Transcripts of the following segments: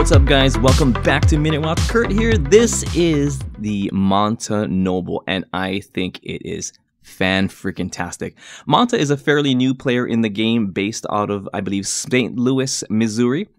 What's up, guys? Welcome back to Minitwatch. Kurt here. This is the Monta Noble, and I think it is fan-freaking-tastic. Monta is a fairly new player in the game based out of, I believe, St. Louis, Missouri.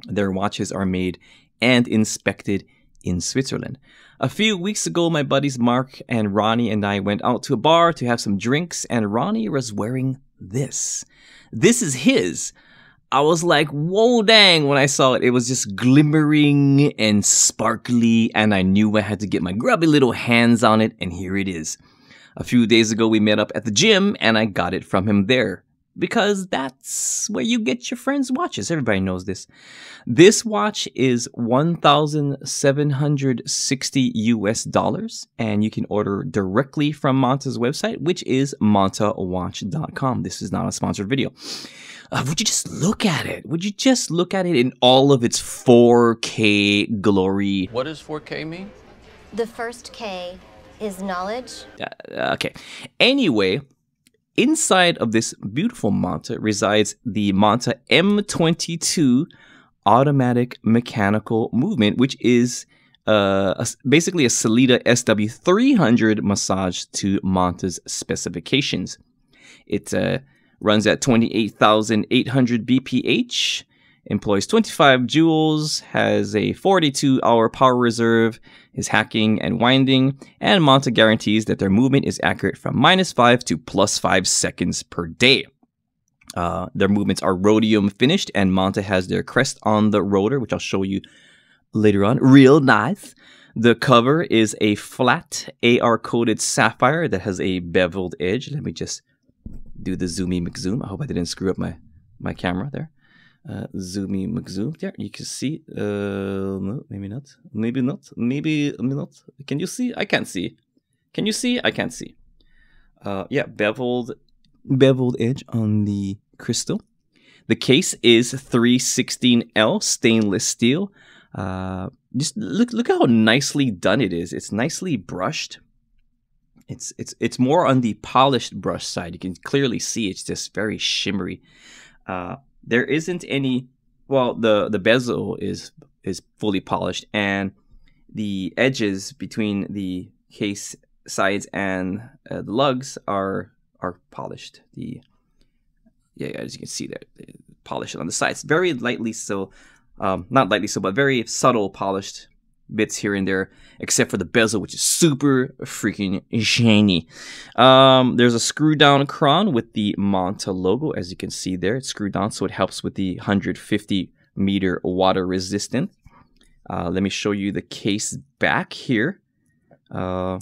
Their watches are made and inspected in Switzerland. A few weeks ago, my buddies Mark and Ronnie and I went out to a bar to have some drinks, and Ronnie was wearing this. This is his. I was like, whoa, dang, when I saw it. It was just glimmering and sparkly, and I knew I had to get my grubby little hands on it, and here it is. A few days ago, we met up at the gym, and I got it from him there. Because that's where you get your friends' watches. Everybody knows this. This watch is $1,760 US, and you can order directly from Monta's website, which is montawatch.com. This is not a sponsored video. Would you just look at it? Would you just look at it in all of its 4K glory? What does 4K mean? The first K is knowledge. Okay. Anyway, inside of this beautiful Monta resides the Monta M22 automatic mechanical movement, which is basically a Sellita SW300 massage to Monta's specifications. It runs at 28,800 BPH, employs 25 joules, has a 42-hour power reserve, is hacking and winding, and Monta guarantees that their movement is accurate from -5 to +5 seconds per day. Their movements are rhodium finished, and Monta has their crest on the rotor, which I'll show you later on. Real nice. The cover is a flat AR-coated sapphire that has a beveled edge. Let me just do the zoomy McZoom. I hope I didn't screw up my camera there. Zoomy McZoom. There, you can see. No, maybe not. Maybe not. Maybe not. Can you see? I can't see. Can you see? I can't see. Yeah, beveled edge on the crystal. The case is 316L stainless steel. Just look how nicely done it is. It's nicely brushed. It's more on the polished brush side. You can clearly see it's just very shimmery. There isn't any. Well, the bezel is fully polished, and the edges between the case sides and the lugs are polished. As you can see, there, polished on the sides, very lightly so. Not lightly so, but very subtle polished bits here and there, except for the bezel, which is super freaking shiny. There's a screw down crown with the Monta logo, as you can see there. It's screwed down, so it helps with the 150-meter water resistant. Let me show you the case back here. Well,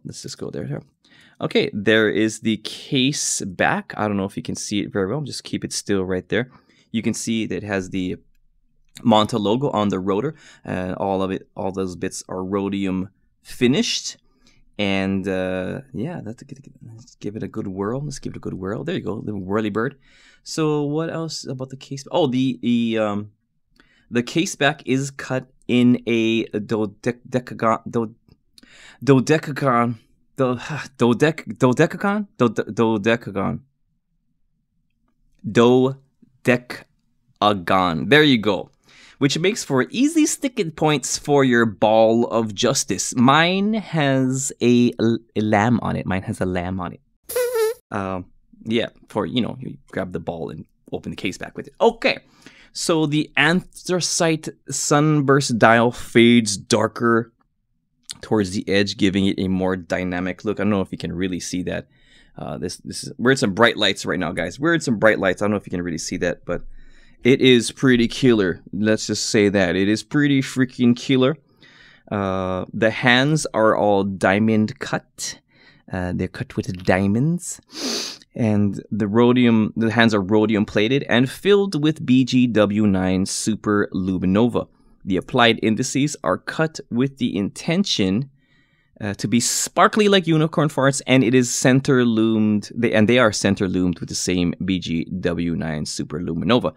let's just go there. Okay, there is the case back. I don't know if you can see it very well. Just keep it still right there. You can see that it has the Monta logo on the rotor, and all those bits are rhodium finished. And yeah, let's give it a good whirl. Let's give it a good whirl. There you go, little whirly bird. So what else about the case? Oh, the case back is cut in a dodecagon. There you go. Which makes for easy sticking points for your ball of justice. Mine has a lamb on it. Mine has a lamb on it. Yeah, for, you know, you grab the ball and open the case back with it. Okay, so the anthracite sunburst dial fades darker towards the edge, giving it a more dynamic look. I don't know if you can really see that. This is, we're in some bright lights right now, guys. We're in some bright lights. I don't know if you can really see that, but it is pretty killer. Let's just say that. It is pretty freaking killer. The hands are all diamond cut. They're cut with diamonds. And the hands are rhodium plated and filled with BGW9 Super Luminova. The applied indices are cut with the intention to be sparkly like unicorn farts, and it is center loomed. They are center loomed with the same BGW9 Super Luminova.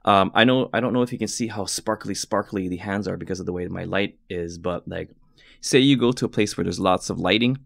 I don't know if you can see how sparkly the hands are because of the way my light is, but like, say you go to a place where there's lots of lighting.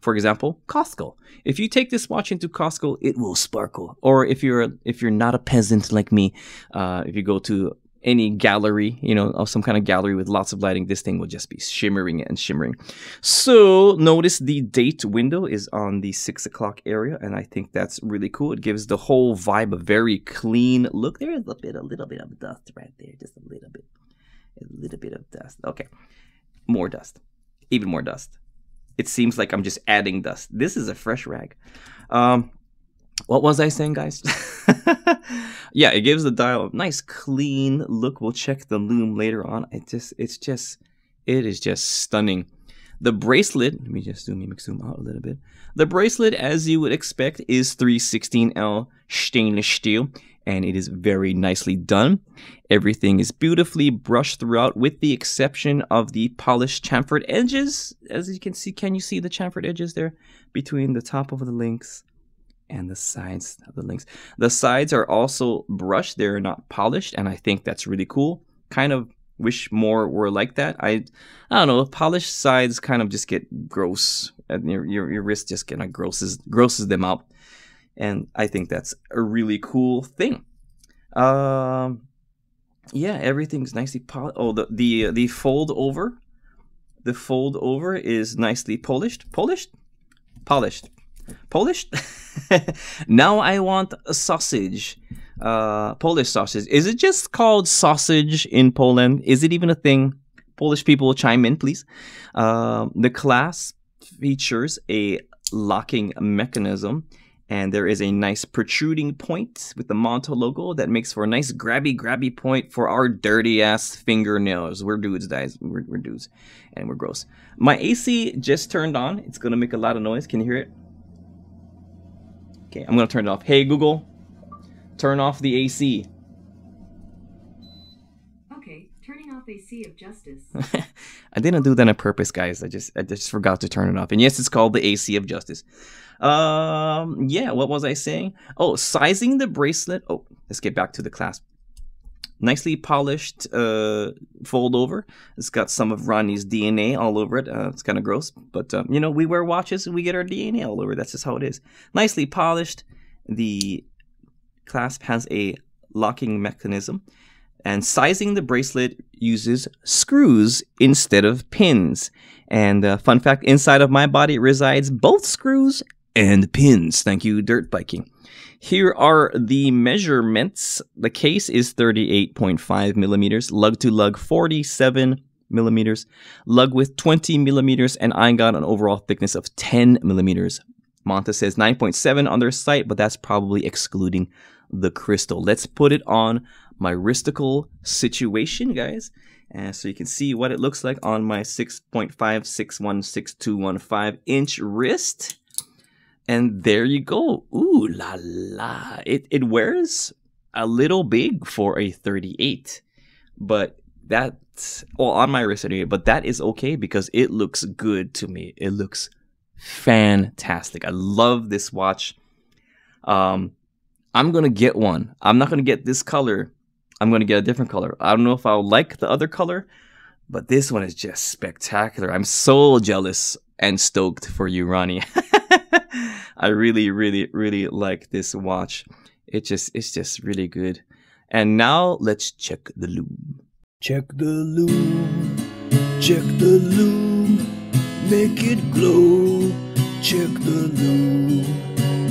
For example, Costco. If you take this watch into Costco, it will sparkle. Or if you're not a peasant like me, if you go to any gallery, you know, of some kind of gallery with lots of lighting, this thing will just be shimmering and shimmering. So notice the date window is on the 6 o'clock area, and I think that's really cool. It gives the whole vibe a very clean look. There is a little bit of dust right there, just a little bit of dust. Okay, more dust, even more dust. It seems like I'm just adding dust. This is a fresh rag. What was I saying, guys? Yeah, it gives the dial a nice clean look. We'll check the Loom later on. It is just stunning. The bracelet, let me just zoom out a little bit. The bracelet, as you would expect, is 316L stainless steel, and it is very nicely done. Everything is beautifully brushed throughout, with the exception of the polished chamfered edges. As you can see, can you see the chamfered edges there between the top of the links and the sides of the links? The sides are also brushed. They're not polished, and I think that's really cool. Kind of wish more were like that. I don't know, polished sides kind of just get gross, and your wrist just kind of grosses them out, and I think that's a really cool thing. Yeah, everything's nicely polished. Oh, the fold over, is nicely polished. Now I want a sausage, Polish sausage. Is it just called sausage in Poland? Is it even a thing? Polish people, chime in, please. The clasp features a locking mechanism, and there is a nice protruding point with the Monta logo that makes for a nice grabby point for our dirty ass fingernails. We're dudes, guys. We're dudes, and we're gross. My AC just turned on. It's gonna make a lot of noise. Can you hear it? Okay, I'm gonna turn it off. Hey Google, turn off the AC. Okay, turning off AC of justice. I didn't do that on purpose, guys. I just forgot to turn it off. And yes, it's called the AC of justice. Yeah, what was I saying? Oh, sizing the bracelet. Oh, let's get back to the clasp. Nicely polished fold over. It's got some of Ronnie's DNA all over it. It's kind of gross, but you know, we wear watches and we get our DNA all over. That's just how it is. Nicely polished. The clasp has a locking mechanism, and sizing the bracelet uses screws instead of pins. And fun fact, inside of my body resides both screws and pins. Thank you, dirt biking. Here are the measurements. The case is 38.5 millimeters, lug to lug 47 millimeters, lug width 20 millimeters, and I got an overall thickness of 10 millimeters. Monta says 9.7 on their site, but that's probably excluding the crystal. Let's put it on my wristical situation, guys, so you can see what it looks like on my 6.5616215 inch wrist. And there you go. Ooh la la. It wears a little big for a 38. But that's, well, on my wrist anyway, but that is okay because it looks good to me. It looks fantastic. I love this watch. I'm gonna get one. I'm not gonna get this color. I'm gonna get a different color. I don't know if I'll like the other color, but this one is just spectacular. I'm so jealous and stoked for you, Ronnie. I really like this watch. It's just really good. And now let's check the Loom. Check the Loom, check the Loom, make it glow. Check the Loom,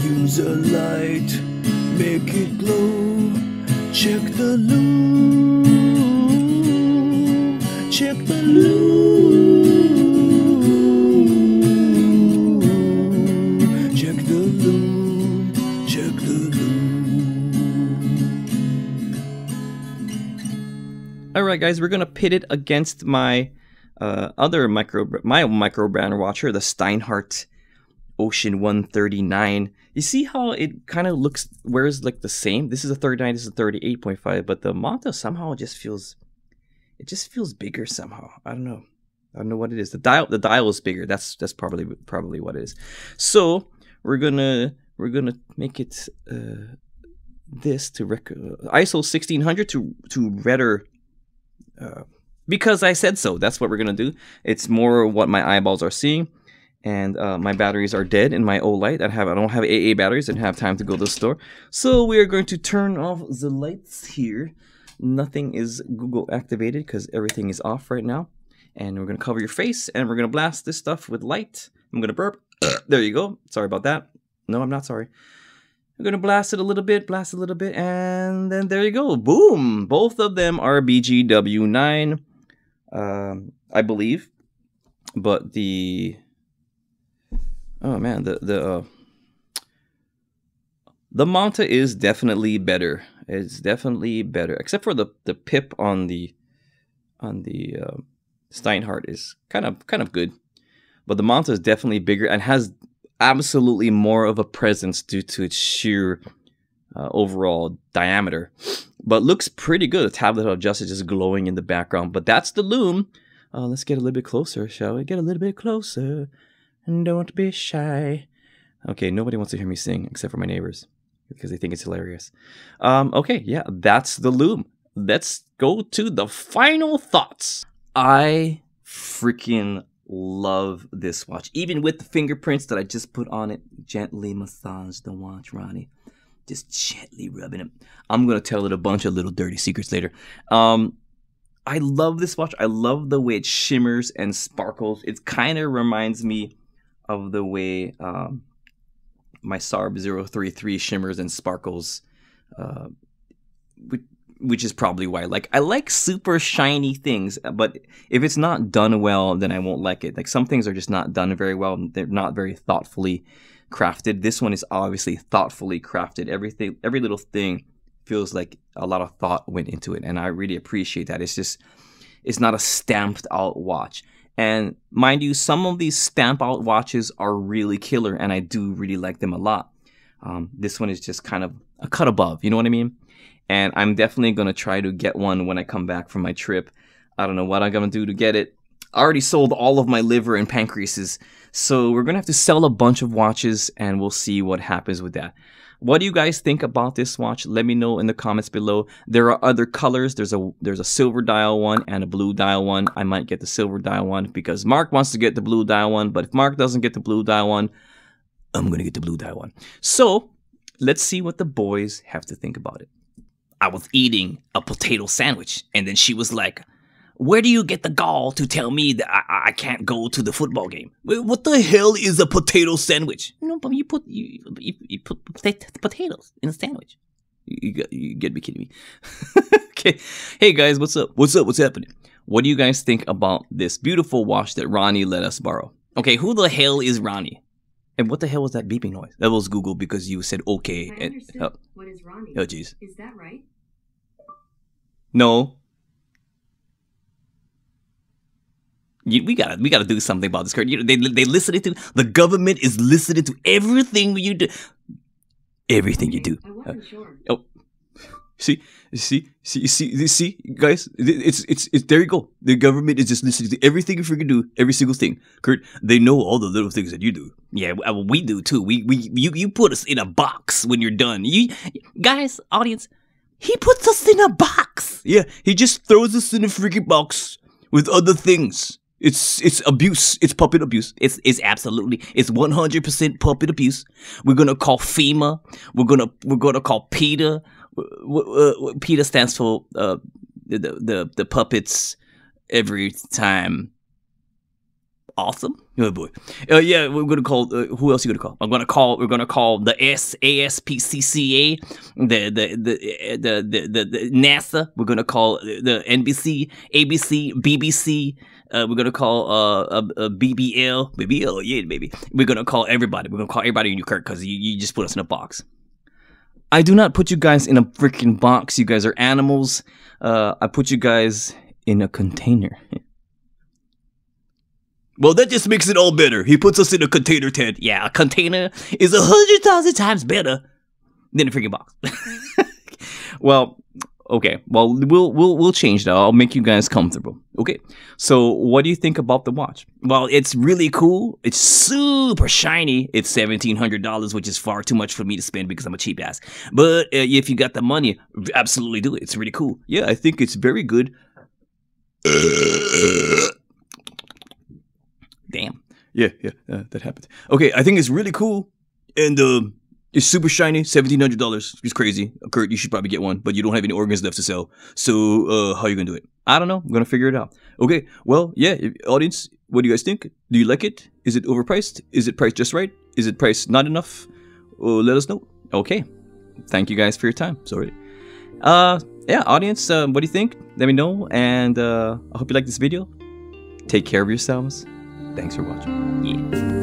use a light, make it glow. Check the Loom, check the Loom. Alright guys, we're gonna pit it against my other micro brand watcher, the Steinhardt Ocean 139. You see how it kind of looks, wears like the same? This is a 39, this is a 38.5, but the Monta somehow just feels, it just feels bigger somehow. I don't know what it is. The dial is bigger. That's probably what it is. So we're gonna make it this to ISO 1600 to redder. Because I said so. That's what we're gonna do. It's more what my eyeballs are seeing, and my batteries are dead in my Olight. I don't have AA batteries. I didn't have time to go to the store, so we are going to turn off the lights here. Nothing is Google activated because everything is off right now. And we're going to cover your face and we're going to blast this stuff with light. I'm going to burp. There you go. Sorry about that. No, I'm not sorry. I'm going to blast it a little bit, and then there you go. Boom. Both of them are BGW9, I believe. But the... Oh, man. The Monta is definitely better. It's definitely better, except for the pip on the Steinhardt is kind of good, but the Monta is definitely bigger and has absolutely more of a presence due to its sheer overall diameter. But looks pretty good. The tablet of justice is glowing in the background. But that's the Loom. Let's get a little bit closer, shall we? Get a little bit closer, and don't be shy. Okay, nobody wants to hear me sing except for my neighbors, because they think it's hilarious. Okay, yeah, that's the Loom. Let's go to the final thoughts. I freaking love this watch. Even with the fingerprints that I just put on it. Gently massage the watch, Ronnie. Just gently rubbing it. I'm going to tell it a bunch of little dirty secrets later. I love this watch. I love the way it shimmers and sparkles. It kind of reminds me of the way... my Sarb 033 shimmers and sparkles, which is probably why I like super shiny things, but if it's not done well, then I won't like it. Like, some things are just not done very well. They're not very thoughtfully crafted. This one is obviously thoughtfully crafted. Every little thing feels like a lot of thought went into it, and I really appreciate that. It's not a stamped out watch. And mind you, some of these stamp out watches are really killer, and I do really like them a lot. This one is just kind of a cut above, you know what I mean? And I'm definitely going to try to get one when I come back from my trip. I don't know what I'm going to do to get it. I already sold all of my liver and pancreases, so we're going to have to sell a bunch of watches, and we'll see what happens with that. What do you guys think about this watch? Let me know in the comments below. There are other colors. There's a silver dial one and a blue dial one. I might get the silver dial one because Mark wants to get the blue dial one. But if Mark doesn't get the blue dial one, I'm going to get the blue dial one. So let's see what the boys have to think about it. I was eating a potato sandwich, and then she was like, "Where do you get the gall to tell me that I can't go to the football game? What the hell is a potato sandwich?" No, but you put potatoes in a sandwich. You got to be kidding me. Okay. Hey guys, what's up? What's up? What's happening? What do you guys think about this beautiful watch that Ronnie let us borrow? Okay, who the hell is Ronnie? And what the hell was that beeping noise? That was Google because you said okay. I understood. What is Ronnie? Oh, jeez. Is that right? No. We gotta do something about this, Kurt. You know, they listen to the government is listening to everything you do. Everything you do. I wasn't sure. Oh, see, guys. It's there you go. The government is just listening to everything you freaking do, every single thing. Kurt, they know all the little things that you do. Yeah, we do too. You put us in a box when you're done. You guys, audience, he puts us in a box. Yeah, he just throws us in a freaking box with other things. It's abuse. It's puppet abuse. It's absolutely. It's 100% puppet abuse. We're gonna call FEMA. We're gonna call PETA. PETA stands for the puppets every time. Awesome. Oh boy. Yeah, we're gonna call. Who else are you gonna call? We're gonna call the SASPCCA, the NASA. We're gonna call the NBC, ABC, BBC. We're gonna call BBL. Yeah, baby. We're gonna call everybody. We're gonna call everybody in your Kirk because you just put us in a box. I do not put you guys in a freaking box. You guys are animals. I put you guys in a container. Well, that just makes it all better. He puts us in a container tent. Yeah, a container is 100,000 times better than a freaking box. Well, okay. Well, we'll change that. I'll make you guys comfortable. Okay. So, what do you think about the watch? Well, it's really cool. It's super shiny. It's $1,700, which is far too much for me to spend because I'm a cheap ass. But if you got the money, absolutely do it. It's really cool. Yeah, I think it's very good. Damn. Yeah, that happened. Okay, I think it's really cool. And It's super shiny, $1,700. It's crazy. Kurt, you should probably get one, but you don't have any organs left to sell. So, how are you gonna do it? I don't know. I'm gonna figure it out. Okay, well, yeah, audience, what do you guys think? Do you like it? Is it overpriced? Is it priced just right? Is it priced not enough? Let us know. Okay, thank you guys for your time. Sorry. Yeah, audience, what do you think? Let me know, and I hope you like this video. Take care of yourselves. Thanks for watching. Yeah.